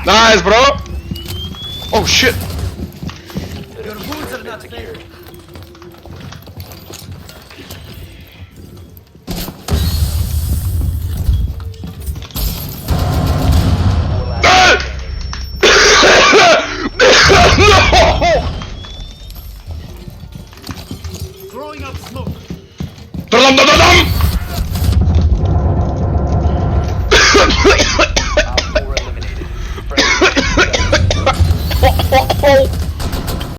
Nice, bro. Oh shit. Your wounds are not fair. Dur lan dur dur dur.